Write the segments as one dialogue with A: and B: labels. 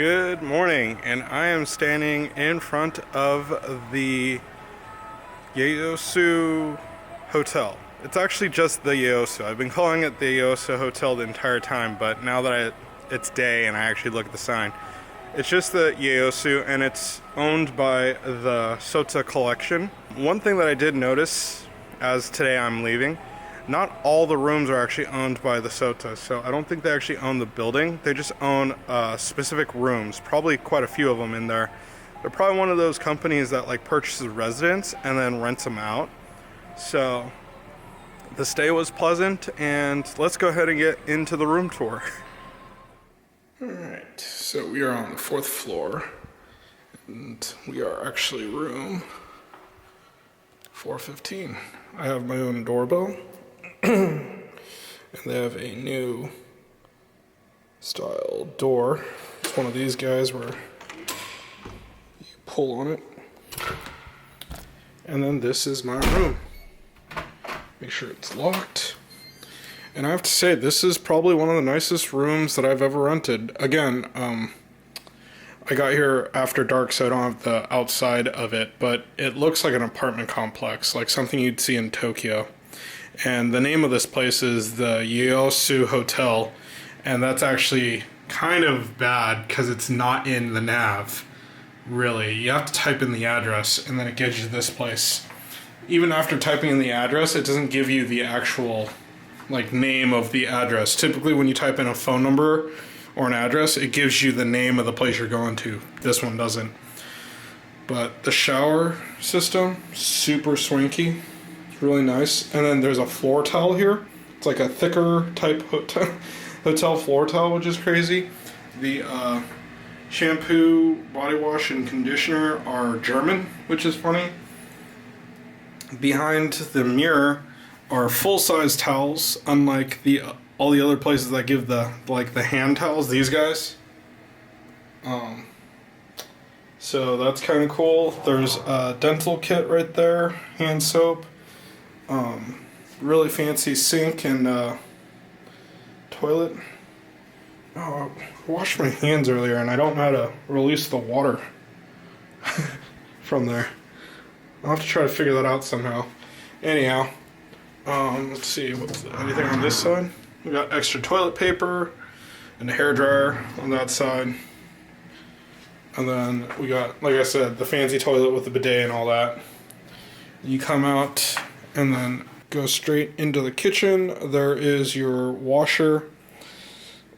A: Good morning, and I am standing in front of the Yeosu Hotel. It's actually just the Yeosu. I've been calling it the Yeosu Hotel the entire time, but now that it's day and I actually look at the sign, it's just the Yeosu, and it's owned by the SoTA Collection. One thing that I did notice as today I'm leaving, not all the rooms are actually owned by the SoTA, so I don't think they actually own the building. They just own specific rooms, probably quite a few of them in there. They're probably one of those companies that like purchases residents and then rents them out. So the stay was pleasant, and let's go ahead and get into the room tour. Alright, so we are on the 4th floor, and we are actually room 415. I have my own doorbell. And they have a new style door. It's one of these guys where you pull on it. And then this is my room. Make sure it's locked. And I have to say, this is probably one of the nicest rooms that I've ever rented. Again, I got here after dark, so I don't have the outside of it, but it looks like an apartment complex, like something you'd see in Tokyo. And the name of this place is the Yeosu Hotel, and that's actually kind of bad because it's not in the nav, really. You have to type in the address, and then it gives you this place. Even after typing in the address, it doesn't give you the actual name of the address. Typically when you type in a phone number or an address, it gives you the name of the place you're going to. This one doesn't. But the shower system, super swanky. Really nice. And then there's a floor towel here. It's like a thicker type hotel floor towel, which is crazy. The shampoo, body wash, and conditioner are German, which is funny. Behind the mirror are full-size towels, unlike all the other places that give the hand towels. These guys. So that's kind of cool. There's a dental kit right there, hand soap. Really fancy sink and toilet. Oh, I washed my hands earlier and I don't know how to release the water from there. I'll have to try to figure that out somehow. Anyhow, let's see, what's anything on this side? We got extra toilet paper and a hairdryer on that side. And then we got, like I said, the fancy toilet with the bidet and all that. You come out and then go straight into the kitchen. There is your washer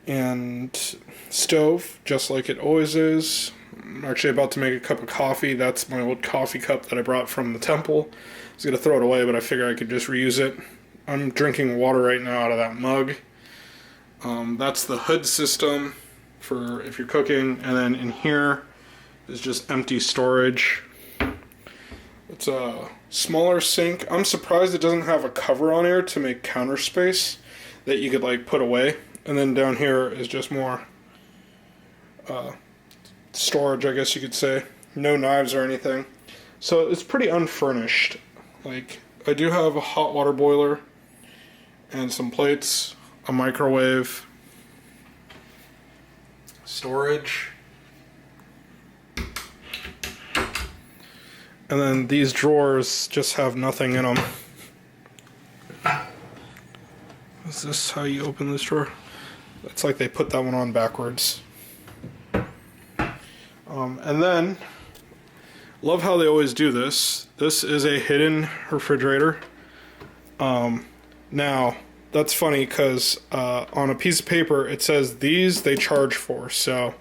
A: and stove, just like it always is. I'm actually about to make a cup of coffee. That's my old coffee cup that I brought from the temple. I was going to throw it away, but I figured I could just reuse it. I'm drinking water right now out of that mug. That's the hood system for if you're cooking. And then in here is just empty storage. It's a smaller sink. I'm surprised it doesn't have a cover on here to make counter space that you could put away. And then down here is just more storage, I guess you could say. No knives or anything. So it's pretty unfurnished. I do have a hot water boiler and some plates, a microwave, storage. And then these drawers just have nothing in them. Is this how you open this drawer? It's like they put that one on backwards. And then, love how they always do this. This is a hidden refrigerator. Now, that's funny because on a piece of paper it says these they charge for, so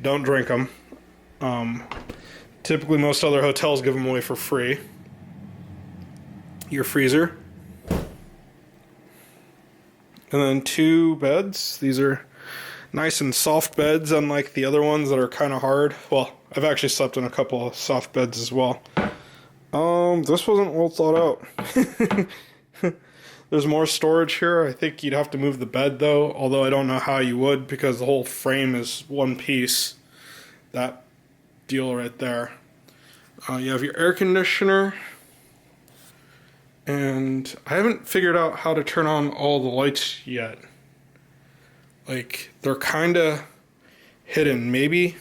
A: don't drink them. Typically, most other hotels give them away for free. Your freezer. And then 2 beds. These are nice and soft beds, unlike the other ones that are kind of hard. Well, I've actually slept in a couple of soft beds as well. This wasn't well thought out. There's more storage here. I think you'd have to move the bed, though, although I don't know how you would because the whole frame is one piece. That deal right there. You have your air conditioner, and I haven't figured out how to turn on all the lights yet. They're kind of hidden. Maybe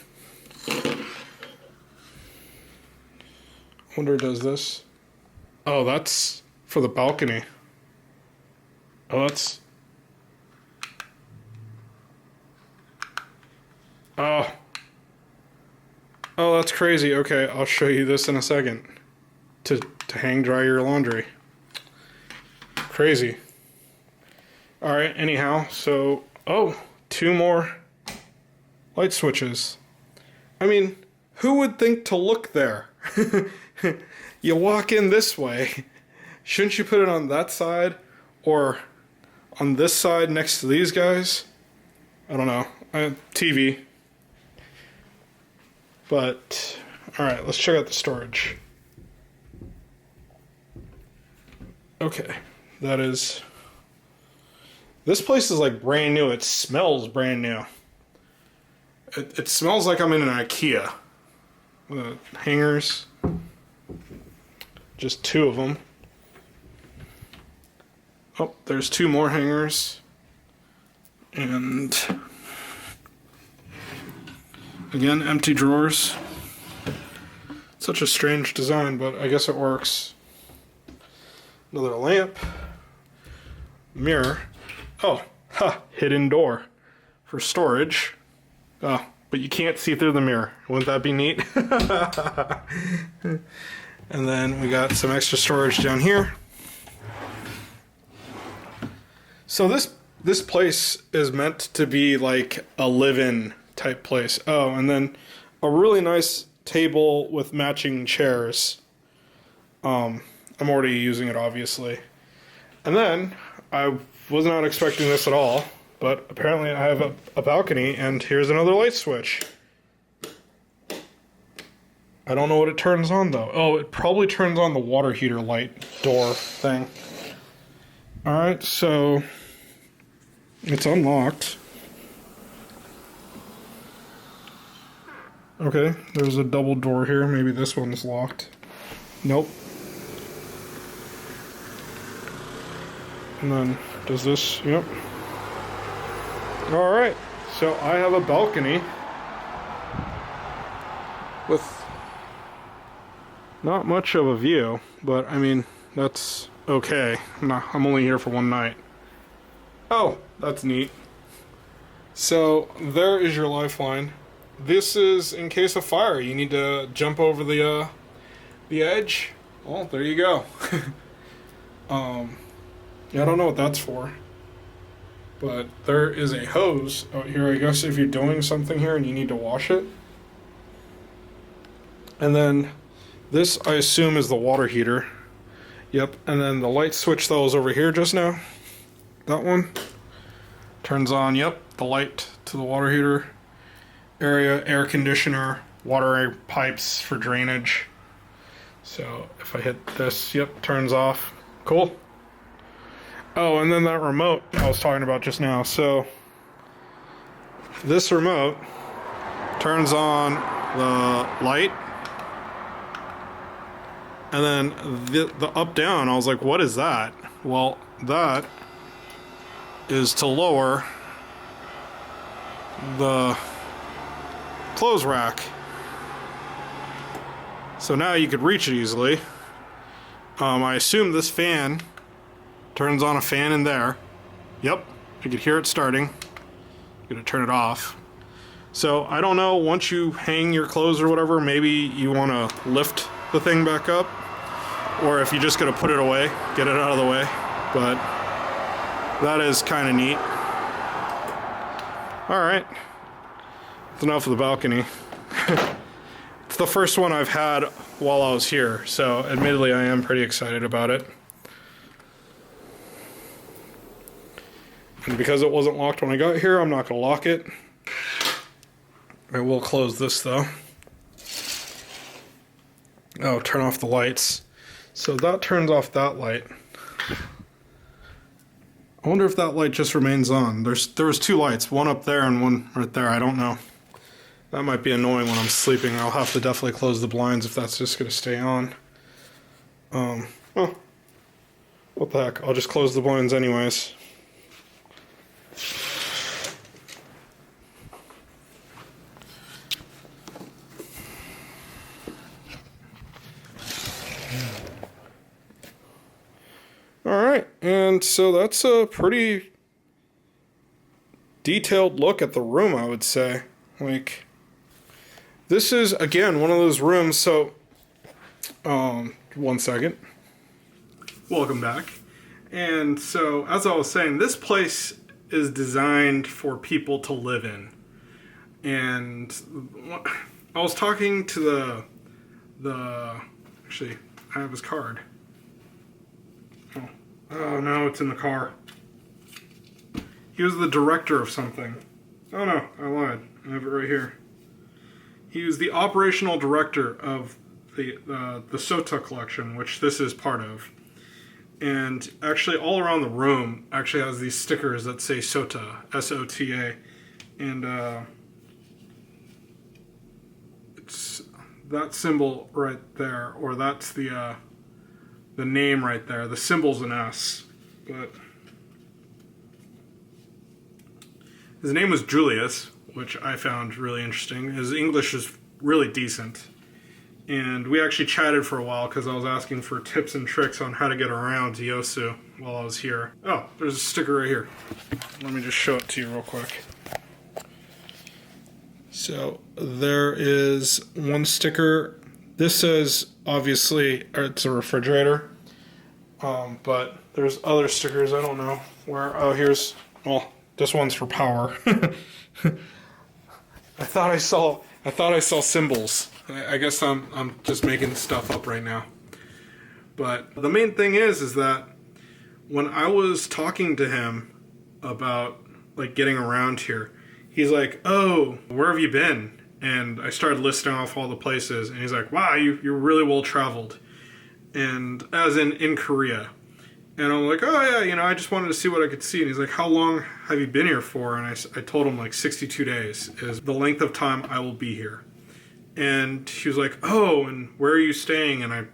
A: Wonder who does this. Oh, that's for the balcony. Oh, that's... Oh. Oh, that's crazy. Okay, I'll show you this in a second. To hang dry your laundry. Crazy. Alright, anyhow, so... Oh, 2 more light switches. I mean, who would think to look there? You walk in this way. Shouldn't you put it on that side? Or on this side next to these guys? I don't know. TV. But, alright, let's check out the storage. Okay, that is... This place is like brand new. It smells brand new. It smells like I'm in an IKEA. Hangers. Just 2 of them. Oh, there's 2 more hangers. And again, empty drawers. Such a strange design, but I guess it works. Another lamp. Mirror. Oh, hidden door for storage. Oh, but you can't see through the mirror. Wouldn't that be neat? And then we got some extra storage down here. So this place is meant to be like a live-in type place. Oh, and then a really nice table with matching chairs. I'm already using it, obviously. And then I was not expecting this at all, but apparently I have a balcony, and here's another light switch. I don't know what it turns on, though. Oh, it probably turns on the water heater light door thing. Alright, so it's unlocked. Okay, there's a double door here. Maybe this one's locked. Nope. And then, does this? Yep. Alright, so I have a balcony with not much of a view, but I mean, that's okay. I'm only here for one night. Oh, that's neat. So, there is your lifeline. This is in case of fire. You need to jump over the edge. Well, there you go. Yeah, I don't know what that's for. But there is a hose out here, I guess, if you're doing something here and you need to wash it. And then this, I assume, is the water heater. Yep, and then the light switch that was over here just now. That one. Turns on, yep, the light to the water heater area, air conditioner, water pipes for drainage. So if I hit this, yep, turns off. Cool. Oh, and then that remote I was talking about just now. So this remote turns on the light, and then the up down, I was like, what is that? Well, that is to lower the clothes rack. So now you could reach it easily. I assume this fan turns on a fan in there. Yep, you could hear it starting. I'm gonna turn it off. So I don't know, once you hang your clothes or whatever, maybe you want to lift the thing back up, or if you're just gonna put it away, get it out of the way. But that is kind of neat. All right, that's enough of the balcony. It's the first one I've had while I was here, so admittedly I am pretty excited about it. And because it wasn't locked when I got here, I'm not going to lock it. I will close this though. Oh, turn off the lights. So that turns off that light. I wonder if that light just remains on. There was 2 lights, one up there and one right there. I don't know. That might be annoying when I'm sleeping. I'll have to definitely close the blinds if that's just going to stay on. Oh, what the heck? I'll just close the blinds anyways. Alright, and so that's a pretty detailed look at the room, I would say. Like, this is, again, one of those rooms, so, 1 second. Welcome back. And so, as I was saying, this place is designed for people to live in. And I was talking to actually, I have his card. Oh no, it's in the car. He was the director of something. Oh no, I lied. I have it right here. He was the operational director of the SoTA Collection, which this is part of. And actually, all around the room actually has these stickers that say SoTA, S-O-T-A, and it's that symbol right there, or that's the name right there. The symbol's an S, but his name was Julius, which I found really interesting. His English is really decent. And we actually chatted for a while because I was asking for tips and tricks on how to get around Yeosu while I was here. Oh, there's a sticker right here. Let me just show it to you real quick. So there is one sticker. This says, obviously, it's a refrigerator. But there's other stickers, I don't know where. Oh, here's, well, this one's for power. I thought I saw symbols. I guess I'm just making stuff up right now. But the main thing is that when I was talking to him about like getting around here, he's like, "Oh, where have you been?" And I started listing off all the places, and he's like, "Wow, you're really well traveled," and as in Korea. And I'm like, "Oh yeah, I just wanted to see what I could see." And he's like, "How long have you been here for?" And I told him like 62 days is the length of time I will be here. And he was like, "Oh, and where are you staying?" And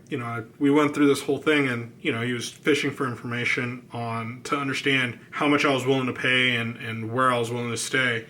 A: we went through this whole thing, and he was fishing for information to understand how much I was willing to pay and where I was willing to stay.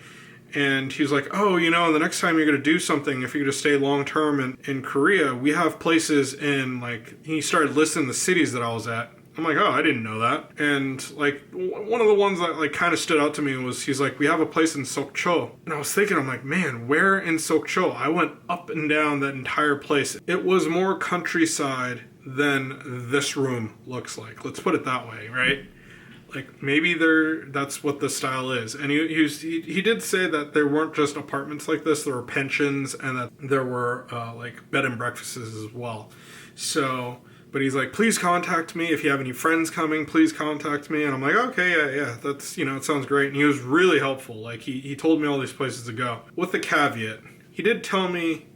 A: And he was like, "Oh, the next time you're going to do something, if you're going to stay long term in Korea, we have places in," like, he started listing the cities that I was at. I'm like, "Oh, I didn't know that." And like one of the ones that like kind of stood out to me was he's like, "We have a place in Sokcho." And I was thinking, I'm like, man, where in Sokcho? I went up and down that entire place. It was more countryside than this room looks like. Let's put it that way, right? Like maybe that's what the style is. And he did say that there weren't just apartments like this, there were pensions, and that there were like bed and breakfasts as well. So, but he's like, "Please contact me if you have any friends coming. Please contact me." And I'm like, "Okay, yeah, that's it sounds great." And he was really helpful. Like he told me all these places to go. With the caveat, he did tell me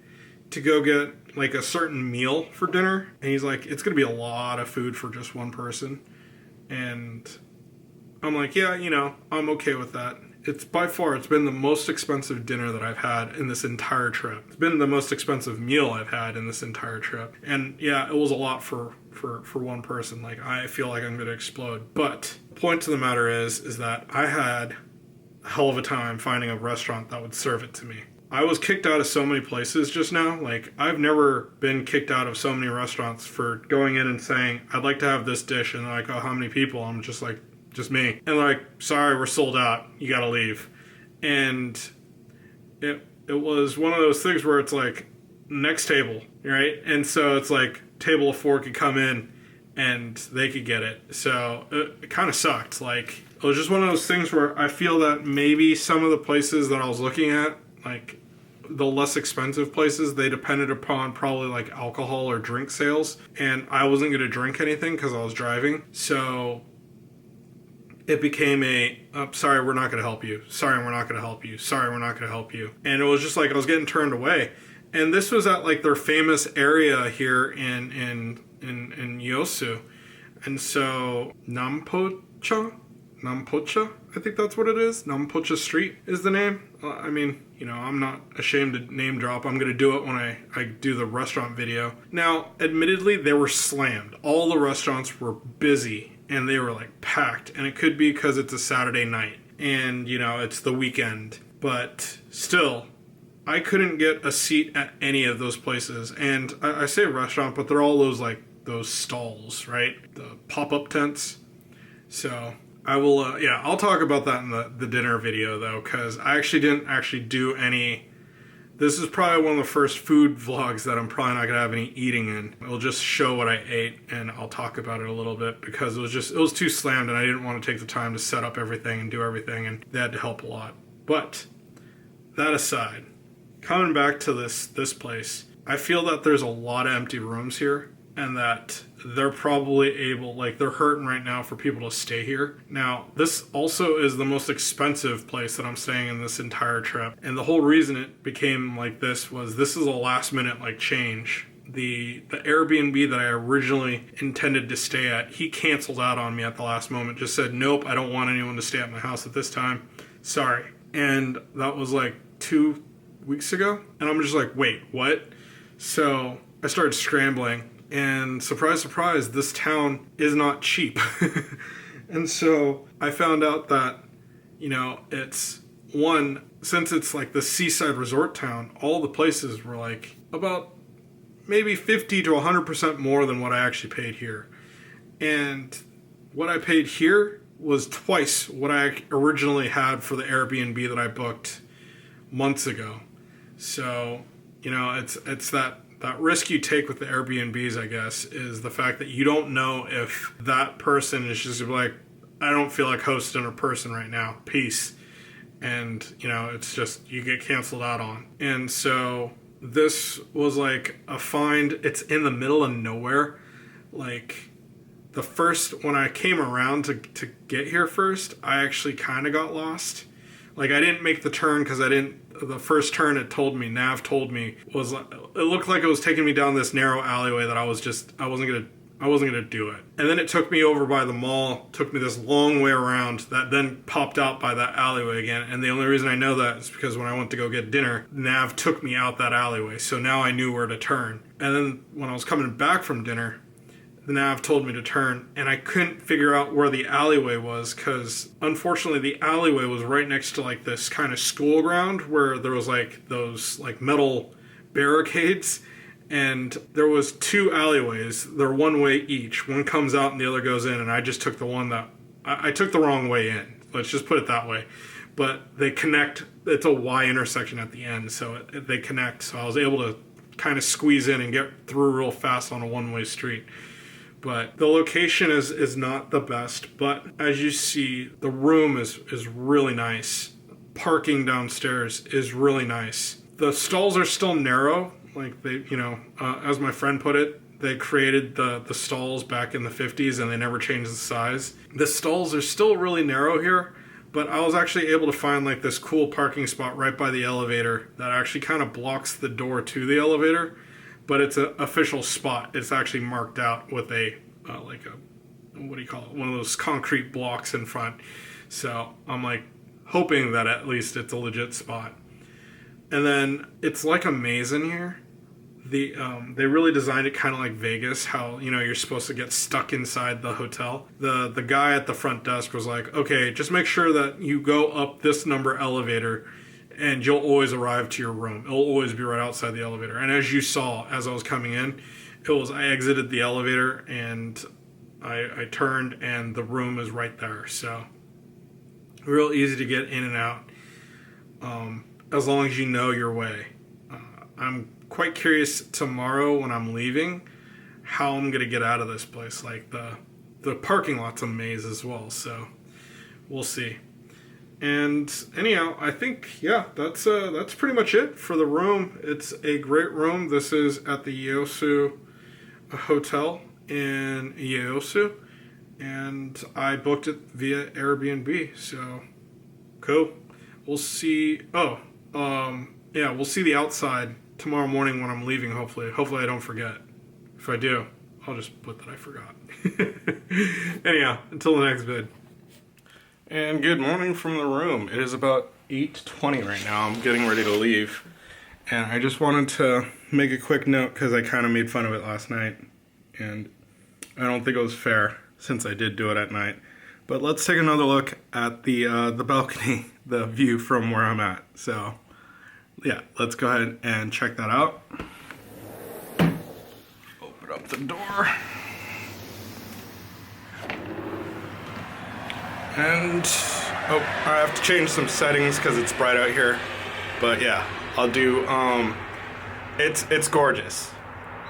A: to go get like a certain meal for dinner, and he's like, "It's gonna be a lot of food for just one person." And I'm like, "Yeah, I'm okay with that." It's been the most expensive dinner that I've had in this entire trip. It's been the most expensive meal I've had in this entire trip. And yeah, it was a lot for one person. Like, I feel like I'm going to explode. But the point to the matter is that I had a hell of a time finding a restaurant that would serve it to me. I was kicked out of so many places just now. Like, I've never been kicked out of so many restaurants for going in and saying, "I'd like to have this dish." And they're like, "Oh, how many people?" I'm just like, "Just me." And like, "Sorry, we're sold out. You gotta leave." And it was one of those things where it's like, next table, right? And so it's like, table of four could come in and they could get it. So it kind of sucked. Like, it was just one of those things where I feel that maybe some of the places that I was looking at, like the less expensive places, they depended upon probably like alcohol or drink sales. And I wasn't going to drink anything because I was driving. So it became "Sorry, we're not going to help you. Sorry, we're not going to help you. Sorry, we're not going to help you." And it was just like I was getting turned away. And this was at like their famous area here in Yeosu. And so Nampocha, I think that's what it is. Nampocha Street is the name. I mean, I'm not ashamed to name drop. I'm going to do it when I do the restaurant video. Now, admittedly, they were slammed. All the restaurants were busy. And they were like packed, and it could be because it's a Saturday night and it's the weekend, but still I couldn't get a seat at any of those places. And I say restaurant, but they're all those like those stalls, right? The pop-up tents. So I will, yeah, I'll talk about that in the dinner video though, because I actually didn't actually do any. This is probably one of the first food vlogs that I'm probably not gonna have any eating in. It'll just show what I ate, and I'll talk about it a little bit because it was too slammed, and I didn't want to take the time to set up everything and do everything, and they had to help a lot. But that aside, coming back to this place, I feel that there's a lot of empty rooms here, and that they're probably able, like, they're hurting right now for people to stay here. Now, this also is the most expensive place that I'm staying in this entire trip. And the whole reason it became like this is a last minute, like, change. The Airbnb that I originally intended to stay at, he canceled out on me at the last moment, just said, nope, I don't want anyone to stay at my house at this time. Sorry. And that was like 2 weeks ago. And I'm just like, wait, what? So I started scrambling. And surprise, surprise, this town is not cheap. And so I found out that, you know, it's since it's like the seaside resort town, all the places were like about maybe 50 to 100% more than what I actually paid here. And what I paid here was twice what I originally had for the Airbnb that I booked months ago. So, you know, it's that risk you take with the Airbnbs, I guess, is the fact that you don't know if that person is just like, I don't feel like hosting a person right now. Peace. And, you know, it's just, you get canceled out on. And so this was like a find. It's in the middle of nowhere. Like, when I came around to get here first, I actually kind of got lost. Like, I didn't make the turn because the first turn Nav told me was, it looked like it was taking me down this narrow alleyway that I wasn't gonna do it. And then it took me over by the mall, took me this long way around that then popped out by that alleyway again. And the only reason I know that is because when I went to go get dinner, Nav took me out that alleyway. So now I knew where to turn. And then when I was coming back from dinner, the Nav told me to turn, and I couldn't figure out where the alleyway was because, unfortunately, the alleyway was right next to, like, this kind of school ground where there was, like, those, like, metal barricades, and there was 2 alleyways. They're one way each. One comes out and the other goes in, and I just took the one that... I took the wrong way in. Let's just put it that way. But they connect. It's a Y intersection at the end, so they connect. So I was able to kind of squeeze in and get through real fast on a one-way street. But the location is not the best, but as you see, the room is really nice. Parking downstairs is really nice. The stalls are still narrow, like they, you know, as my friend put it, they created the stalls back in the 50s and they never changed the size. The stalls are still really narrow here, but I was actually able to find like this cool parking spot right by the elevator that actually kind of blocks the door to the elevator. But it's an official spot. It's actually marked out with what do you call it? One of those concrete blocks in front. So I'm like hoping that at least it's a legit spot. And then it's like a maze in here. They really designed it kind of like Vegas, how, you know, you're supposed to get stuck inside the hotel. The guy at the front desk was like, okay, just make sure that you go up this number elevator and you'll always arrive to your room. It'll always be right outside the elevator. And as you saw, as I was coming in, I exited the elevator and I turned and the room is right there. So real easy to get in and out, as long as you know your way. I'm quite curious tomorrow when I'm leaving how I'm going to get out of this place. Like the parking lot's a maze as well. So we'll see. And anyhow, I think, yeah, that's pretty much it for the room. It's a great room. This is at the Yeosu Hotel in Yeosu, and I booked it via Airbnb. So cool. We'll see. Yeah, we'll see the outside tomorrow morning when I'm leaving. Hopefully I don't forget. If I do, I'll just put that I forgot. Anyhow, until the next vid. And good morning from the room. It is about 8:20 right now. I'm getting ready to leave. And I just wanted to make a quick note because I kind of made fun of it last night. And I don't think it was fair since I did do it at night. But let's take another look at the balcony, the view from where I'm at. So yeah, let's go ahead and check that out. Open up the door. And oh, I have to change some settings because it's bright out here. But yeah, I'll do. It's gorgeous.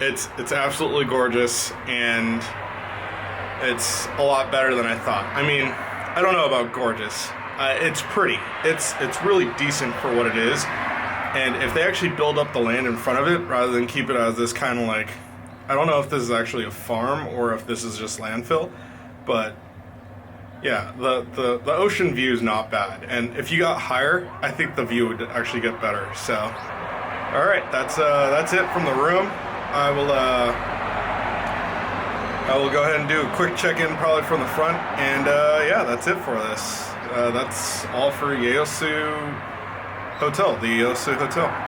A: It's absolutely gorgeous, and it's a lot better than I thought. I mean, I don't know about gorgeous. It's pretty. It's really decent for what it is. And if they actually build up the land in front of it rather than keep it as this kind of like, I don't know if this is actually a farm or if this is just landfill, but yeah, the ocean view is not bad. And if you got higher, I think the view would actually get better. So, all right, that's it from the room. I will go ahead and do a quick check-in probably from the front, and yeah, that's it for this. That's all for Yeosu Hotel, the Yeosu Hotel.